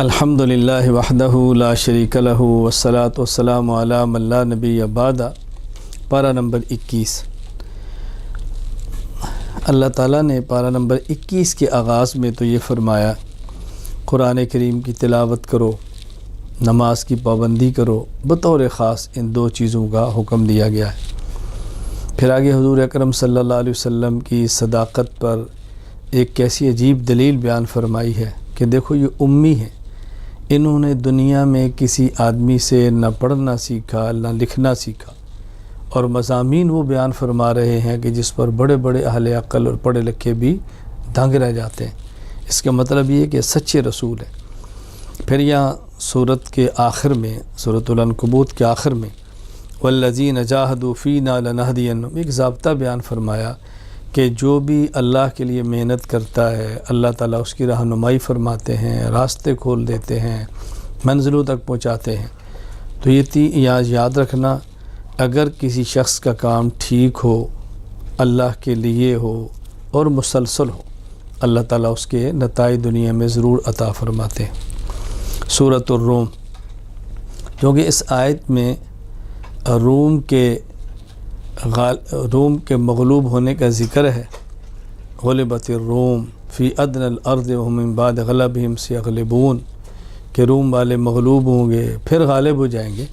الحمدللہ وحدہ لا شریک لہ والصلاۃ والسلام علی من لا نبی بعد۔ پارہ نمبر 21۔ اللہ تعالیٰ نے پارہ نمبر 21 کے آغاز میں تو یہ فرمایا قرآن کریم کی تلاوت کرو، نماز کی پابندی کرو، بطور خاص ان دو چیزوں کا حکم دیا گیا ہے۔ پھر آگے حضور اکرم صلی اللہ علیہ وسلم کی صداقت پر ایک کیسی عجیب دلیل بیان فرمائی ہے کہ دیکھو یہ امی ہیں، انہوں نے دنیا میں کسی آدمی سے نہ پڑھنا سیکھا نہ لکھنا سیکھا، اور مضامین وہ بیان فرما رہے ہیں کہ جس پر بڑے بڑے اہل عقل اور پڑھے لکھے بھی دنگ رہ جاتے ہیں۔ اس کا مطلب یہ کہ سچے رسول ہیں۔ پھر یہاں سورت کے آخر میں، سورۃ العنکبوت کے آخر میں والذین جاہدوا فینا لنہدینہم، ایک ضابطہ بیان فرمایا کہ جو بھی اللہ کے لیے محنت کرتا ہے اللہ تعالیٰ اس کی رہنمائی فرماتے ہیں، راستے کھول دیتے ہیں، منزلوں تک پہنچاتے ہیں۔ تو یہ یہاں یاد رکھنا، اگر کسی شخص کا کام ٹھیک ہو، اللہ کے لیے ہو اور مسلسل ہو، اللہ تعالیٰ اس کے نتائج دنیا میں ضرور عطا فرماتے ہیں۔ سورۃ الروم، کیونکہ اس آیت میں روم کے مغلوب ہونے کا ذکر ہے۔ غلبت الروم فی ادنی الارض وهم من بعد غلبهم سیغلبون، کہ روم والے مغلوب ہوں گے پھر غالب ہو جائیں گے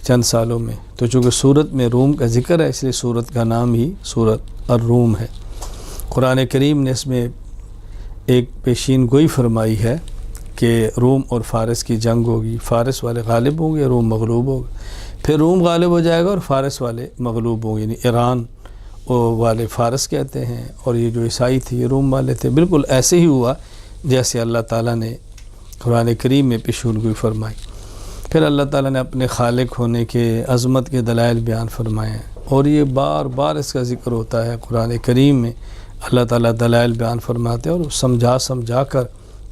چند سالوں میں۔ تو چونکہ سورت میں روم کا ذکر ہے اس لیے سورت کا نام ہی سورۃ الروم ہے۔ قرآن کریم نے اس میں ایک پیشین گوئی فرمائی ہے کہ روم اور فارس کی جنگ ہوگی، فارس والے غالب ہوں گے، روم مغلوب ہوگا، پھر روم غالب ہو جائے گا اور فارس والے مغلوب ہوں گے، یعنی ایران والے فارس کہتے ہیں اور یہ جو عیسائی تھے یہ روم والے تھے۔ بالکل ایسے ہی ہوا جیسے اللہ تعالیٰ نے قرآن کریم میں پیشین گوئی فرمائی۔ پھر اللہ تعالیٰ نے اپنے خالق ہونے کے عظمت کے دلائل بیان فرمائے ہیں، اور یہ بار بار اس کا ذکر ہوتا ہے قرآن کریم میں۔ اللہ تعالیٰ دلائل بیان فرماتے ہیں اور سمجھا کر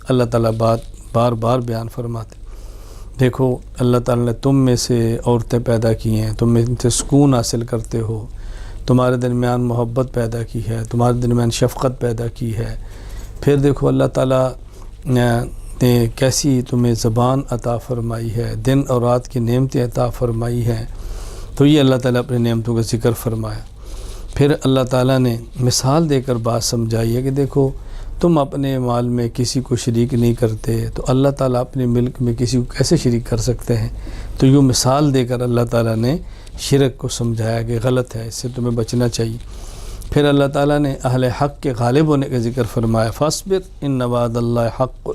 اللہ تعالیٰ بار بار بیان فرماتے ہیں۔ دیکھو اللہ تعالیٰ نے تم میں سے عورتیں پیدا کی ہیں، تم میں سے سکون حاصل کرتے ہو، تمہارے درمیان محبت پیدا کی ہے، تمہارے درمیان شفقت پیدا کی ہے۔ پھر دیکھو اللہ تعالیٰ نے کیسی تمہیں زبان عطا فرمائی ہے، دن اور رات کی نعمتیں عطا فرمائی ہیں۔ تو یہ اللہ تعالیٰ اپنے نعمتوں کا ذکر فرمایا۔ پھر اللہ تعالیٰ نے مثال دے کر بات سمجھائی ہے کہ دیکھو تم اپنے مال میں کسی کو شریک نہیں کرتے تو اللہ تعالیٰ اپنے ملک میں کسی کو کیسے شریک کر سکتے ہیں۔ تو یوں مثال دے کر اللہ تعالیٰ نے شرک کو سمجھایا کہ غلط ہے، اس سے تمہیں بچنا چاہیے۔ پھر اللہ تعالیٰ نے اہل حق کے غالب ہونے کا ذکر فرمایا، فاصبر ان وعد اللہ حق،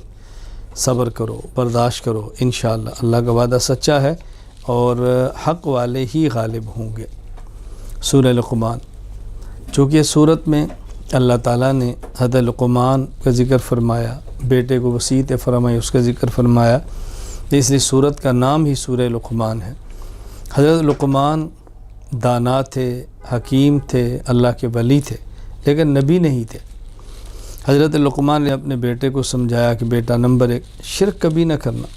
صبر کرو، برداشت کرو، انشاءاللہ اللہ کا وعدہ سچا ہے اور حق والے ہی غالب ہوں گے۔ سورہ لقمان، چونکہ اس صورت میں اللہ تعالیٰ نے حضرت لقمان کا ذکر فرمایا، بیٹے کو وصیت فرمائی، اس کا ذکر فرمایا، اس لیے صورت کا نام ہی سورہ لقمان ہے۔ حضرت لقمان دانا تھے، حکیم تھے، اللہ کے ولی تھے، لیکن نبی نہیں تھے۔ حضرت لقمان نے اپنے بیٹے کو سمجھایا کہ بیٹا نمبر 1 شرک کبھی نہ کرنا،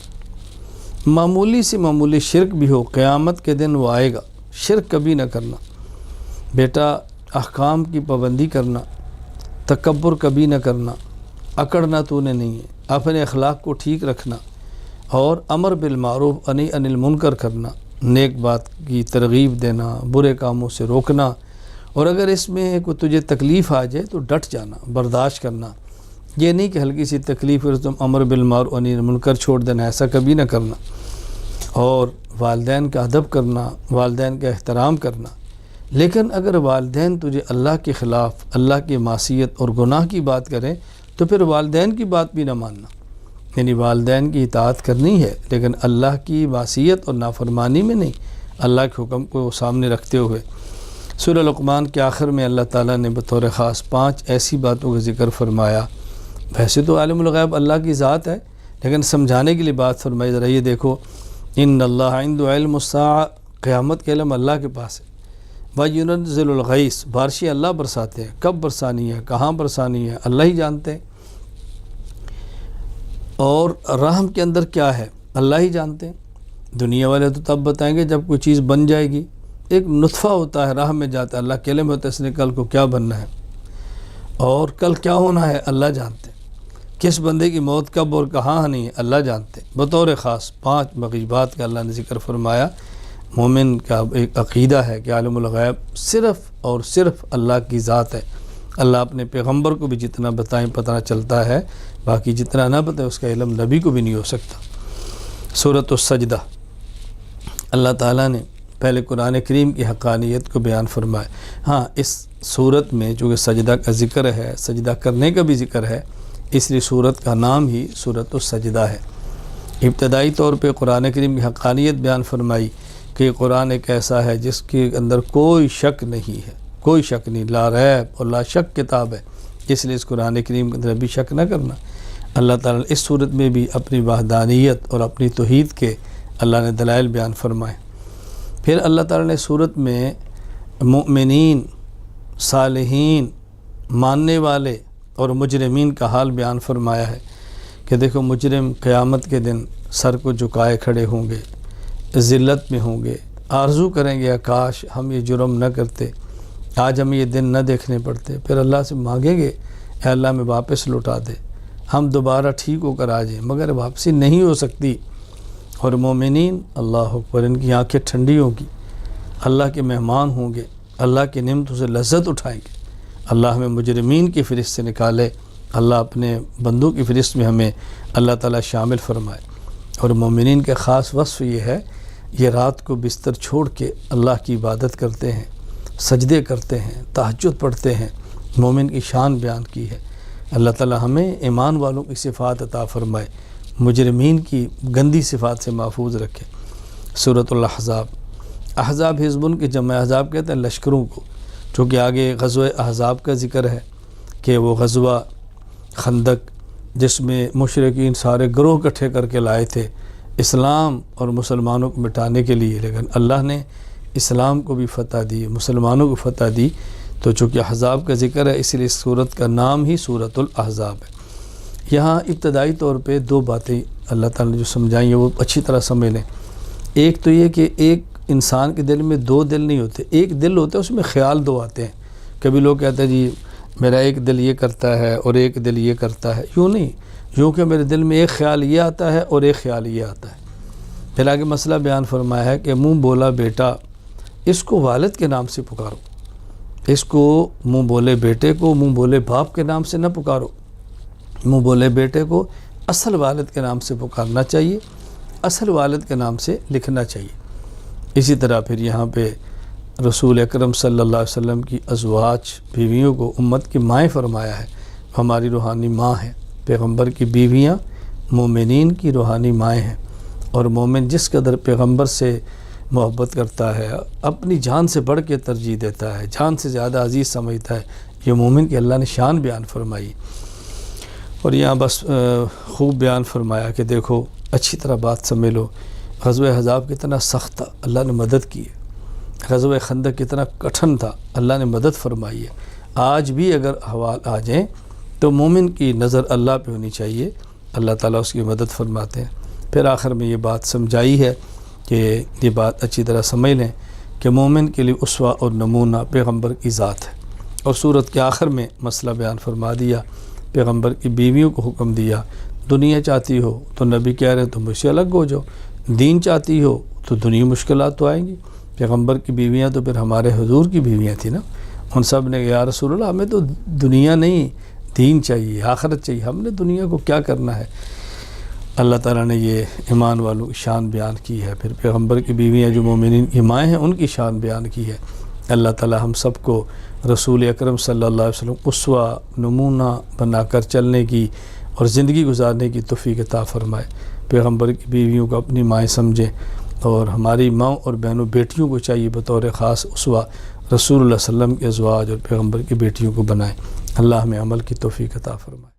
معمولی سے معمولی شرک بھی ہو قیامت کے دن وہ آئے گا، شرک کبھی نہ کرنا۔ بیٹا احکام کی پابندی کرنا، تکبر کبھی نہ کرنا، اکڑنا تو نے نہیں ہے، اپنے اخلاق کو ٹھیک رکھنا اور امر بالمعروف نہی عن المنکر کرنا، نیک بات کی ترغیب دینا، برے کاموں سے روکنا، اور اگر اس میں کوئی تجھے تکلیف آ جائے تو ڈٹ جانا، برداشت کرنا۔ یہ نہیں کہ ہلکی سی تکلیف ہے تم امر بالمعروف نہی عن المنکر چھوڑ دینا، ایسا کبھی نہ کرنا۔ اور والدین کا ادب کرنا، والدین کا احترام کرنا۔ لیکن اگر والدین تجھے اللہ کے خلاف، اللہ کی معصیت اور گناہ کی بات کریں تو پھر والدین کی بات بھی نہ ماننا، یعنی والدین کی اطاعت کرنی ہے لیکن اللہ کی معصیت اور نافرمانی میں نہیں، اللہ کے حکم کو سامنے رکھتے ہوئے۔ سورہ لقمان کے آخر میں اللہ تعالیٰ نے بطور خاص 5 ایسی باتوں کا ذکر فرمایا۔ ویسے تو عالم الغیب اللہ کی ذات ہے، لیکن سمجھانے کے لیے بات فرمائی۔ ذرا یہ دیکھو، ان اللہ عنده علم الساعہ، قیامت کے علم اللہ کے پاس ہے۔ وَيُنَزِّلُ الْغَيْثَ، بارشیں اللہ برساتے ہیں، کب برسانی ہے، کہاں برسانی ہے، اللہ ہی جانتے ہیں۔ اور رحم کے اندر کیا ہے اللہ ہی جانتے ہیں۔ دنیا والے تو تب بتائیں گے جب کوئی چیز بن جائے گی، ایک نطفہ ہوتا ہے رحم میں جاتا ہے، اللہ کے علم ہوتا ہے اس نے کل کو کیا بننا ہے اور کل کیا ہونا ہے اللہ جانتے ہیں۔ کس بندے کی موت کب اور کہاں ہونی ہے اللہ جانتے ہیں۔ بطور خاص 5 مغیبات کا اللہ نے ذکر فرمایا۔ مومن کا ایک عقیدہ ہے کہ عالم الغیب صرف اور صرف اللہ کی ذات ہے۔ اللہ اپنے پیغمبر کو بھی جتنا بتائیں پتہ چلتا ہے، باقی جتنا نہ بتائیں اس کا علم نبی کو بھی نہیں ہو سکتا۔ سورۃ السجدہ، اللہ تعالیٰ نے پہلے قرآن کریم کی حقانیت کو بیان فرمایا۔ ہاں، اس سورت میں چونکہ سجدہ کا ذکر ہے، سجدہ کرنے کا بھی ذکر ہے، اس لیے سورت کا نام ہی سورۃ السجدہ ہے۔ ابتدائی طور پہ قرآن کریم کی حقانیت بیان فرمائی کہ قرآن ایک ایسا ہے جس کے اندر کوئی شک نہیں ہے، کوئی شک نہیں، لا ریب اور لا شک کتاب ہے، اس لیے اس قرآن کریم کے اندر بھی شک نہ کرنا۔ اللہ تعالیٰ نے اس صورت میں بھی اپنی وحدانیت اور اپنی توحید کے اللہ نے دلائل بیان فرمائے۔ پھر اللہ تعالیٰ نے صورت میں مؤمنین، صالحین، ماننے والے اور مجرمین کا حال بیان فرمایا ہے کہ دیکھو مجرم قیامت کے دن سر کو جھکائے کھڑے ہوں گے، ذلت میں ہوں گے، آرزو کریں گے کاش ہم یہ جرم نہ کرتے، آج ہمیں یہ دن نہ دیکھنے پڑتے۔ پھر اللہ سے مانگیں گے اے اللہ میں واپس لوٹا دے، ہم دوبارہ ٹھیک ہو کر آ جائیں، مگر واپسی نہیں ہو سکتی۔ اور مومنین، اللہ اکبر، ان کی آنکھیں ٹھنڈی ہوں گی، اللہ کے مہمان ہوں گے، اللہ کی نعمتوں سے لذت اٹھائیں گے۔ اللہ ہمیں مجرمین کی فہرست سے نکالے، اللہ اپنے بندوں کی فہرست میں ہمیں اللہ تعالیٰ شامل فرمائے۔ اور مومنین کے خاص وصف یہ ہے، یہ رات کو بستر چھوڑ کے اللہ کی عبادت کرتے ہیں، سجدے کرتے ہیں، تہجد پڑھتے ہیں۔ مومن کی شان بیان کی ہے۔ اللہ تعالیٰ ہمیں ایمان والوں کی صفات عطا فرمائے، مجرمین کی گندی صفات سے محفوظ رکھے۔ سورۃ الاحزاب، احزاب حزب کے جمع احزاب کہتے ہیں لشکروں کو، چونکہ آگے غزوہ احزاب کا ذکر ہے کہ وہ غزوہ خندق جس میں مشرکین سارے گروہ اکٹھے کر کے لائے تھے اسلام اور مسلمانوں کو مٹانے کے لیے، لیکن اللہ نے اسلام کو بھی فتح دی، مسلمانوں کو فتح دی۔ تو چونکہ احزاب کا ذکر ہے اس لیے اس صورت کا نام ہی سورۃ الاحزاب ہے۔ یہاں ابتدائی طور پہ 2 باتیں اللہ تعالیٰ نے جو سمجھائیں ہیں وہ اچھی طرح سمجھ لیں۔ ایک تو یہ کہ ایک انسان کے دل میں 2 دل نہیں ہوتے، ایک دل ہوتا ہے، اس میں خیال 2 آتے ہیں۔ کبھی لوگ کہتے ہیں جی میرا ایک دل یہ کرتا ہے اور ایک دل یہ کرتا ہے، یوں نہیں، یوں کہ میرے دل میں ایک خیال یہ آتا ہے اور ایک خیال یہ آتا ہے۔ پھر آگے مسئلہ بیان فرمایا ہے کہ منہ بولا بیٹا، اس کو والد کے نام سے پکارو، اس کو منہ بولے بیٹے کو منہ بولے باپ کے نام سے نہ پکارو، منہ بولے بیٹے کو اصل والد کے نام سے پکارنا چاہیے، اصل والد کے نام سے لکھنا چاہیے۔ اسی طرح پھر یہاں پہ رسول اکرم صلی اللہ علیہ وسلم کی ازواج بیویوں کو امت کی مائیں فرمایا ہے، ہماری روحانی ماں ہیں۔ پیغمبر کی بیویاں مومنین کی روحانی مائیں ہیں، اور مومن جس قدر پیغمبر سے محبت کرتا ہے، اپنی جان سے بڑھ کے ترجیح دیتا ہے، جان سے زیادہ عزیز سمجھتا ہے، یہ مومن کی اللہ نے شان بیان فرمائی۔ اور یہاں بس خوب بیان فرمایا کہ دیکھو اچھی طرح بات سمجھ لو، غزوہ احزاب کتنا سخت تھا، اللہ نے مدد کی ہے۔ غزوہ خندق کتنا کٹھن تھا، اللہ نے مدد فرمائی ہے۔ آج بھی اگر احوال آ جائیں تو مومن کی نظر اللہ پہ ہونی چاہیے، اللہ تعالیٰ اس کی مدد فرماتے ہیں۔ پھر آخر میں یہ بات سمجھائی ہے کہ یہ بات اچھی طرح سمجھ لیں کہ مومن کے لیے اسوہ اور نمونہ پیغمبر کی ذات ہے۔ اور سورت کے آخر میں مسئلہ بیان فرما دیا، پیغمبر کی بیویوں کو حکم دیا، دنیا چاہتی ہو تو نبی کہہ رہے تو مجھ سے الگ ہو جاؤ، دین چاہتی ہو تو دنیا مشکلات تو آئیں گی۔ پیغمبر کی بیویاں تو پھر ہمارے حضور کی بیویاں تھیں نا، ان سب نے یا رسول اللہ ہمیں تو دنیا نہیں دین چاہیے، آخرت چاہیے، ہم نے دنیا کو کیا کرنا ہے۔ اللہ تعالیٰ نے یہ ایمان والوں کی شان بیان کی ہے۔ پھر پیغمبر کی بیویاں جو مومنین کی مائیں ہیں ان کی شان بیان کی ہے۔ اللہ تعالیٰ ہم سب کو رسول اکرم صلی اللہ علیہ وسلم اسوہ نمونہ بنا کر چلنے کی اور زندگی گزارنے کی توفیق عطا فرمائے۔ پیغمبر کی بیویوں کو اپنی مائیں سمجھیں، اور ہماری ماں اور بہنوں بیٹیوں کو چاہیے بطور خاص اسوہ رسول اللہ صلی اللہ علیہ وسلم کے ازواج اور پیغمبر کی بیٹیوں کو بنائیں۔ اللہ ہمیں عمل کی توفیق عطا فرمائے۔